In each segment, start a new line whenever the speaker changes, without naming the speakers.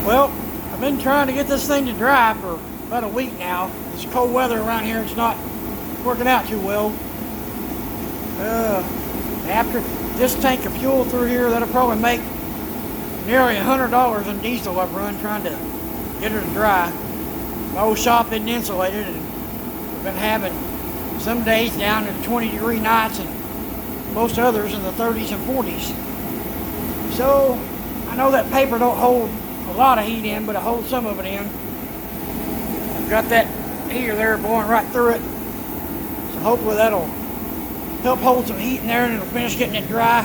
Well, I've been trying to get this thing to dry for about a week now. This cold weather around here, it's not working out too well. After this tank of fuel through here, that'll probably make nearly $100 in diesel I've run trying to get her to dry. My old shop isn't insulated, and we've been having some days down to 20-degree nights and most others in the 30s and 40s. So I know that paper don't hold a lot of heat in, but it holds some of it in. I've got that heater there blowing right through it, so hopefully that'll help hold some heat in there and it'll finish getting it dry.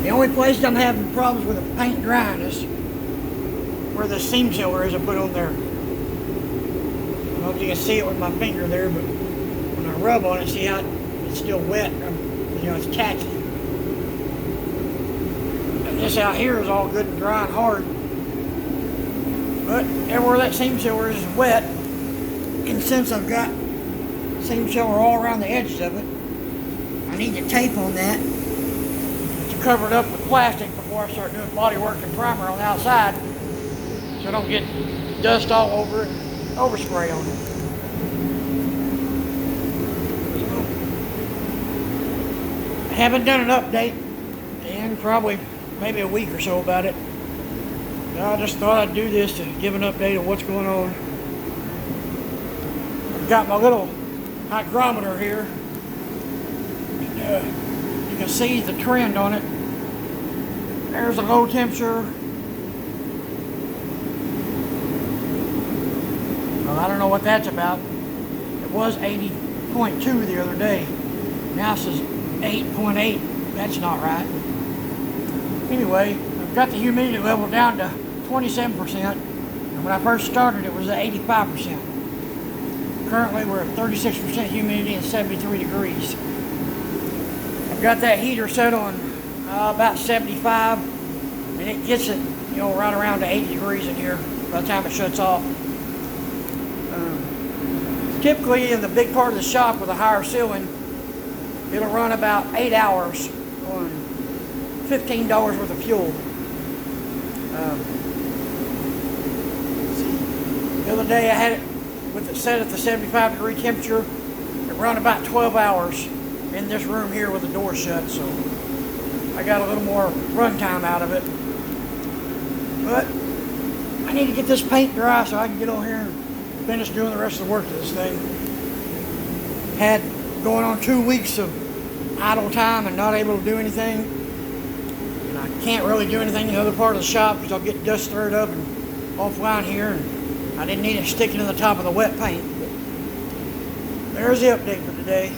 The only place I'm having problems with the paint drying is where the seam sealer is I put on there. I don't know if you can see it with my finger there, but when I rub on it, see how it's still wet, it's tacky. And this out here is all good and dry and hard. But everywhere that seam sealer is wet, and since I've got seam sealer all around the edges of it, I need to tape on that to cover it up with plastic before I start doing body work and primer on the outside, so I don't get dust all over it and overspray on it. I haven't done an update in probably maybe a week or so about it. I just thought I'd do this to give an update of what's going on. I've got my little hygrometer here. You can see the trend on it. There's a low temperature. Well, I don't know what that's about. It was 80.2 the other day. Now it says 8.8. That's not right. Anyway, I've got the humidity level down to 27%. And when I first started, it was at 85%. Currently, we're at 36% humidity and 73 degrees. I've got that heater set on about 75, and it gets it, right around to 80 degrees in here by the time it shuts off. Typically, in the big part of the shop with a higher ceiling, it'll run about 8 hours on $15 worth of fuel. The other day I had it with it set at the 75-degree temperature. It ran about 12 hours in this room here with the door shut, so I got a little more run time out of it. But I need to get this paint dry so I can get on here and finish doing the rest of the work to this thing. Had going on 2 weeks of idle time and not able to do anything. And I can't really do anything in the other part of the shop because I'll get dust stirred up and offline here, and I didn't need it sticking to the top of the wet paint. But there's the update for today.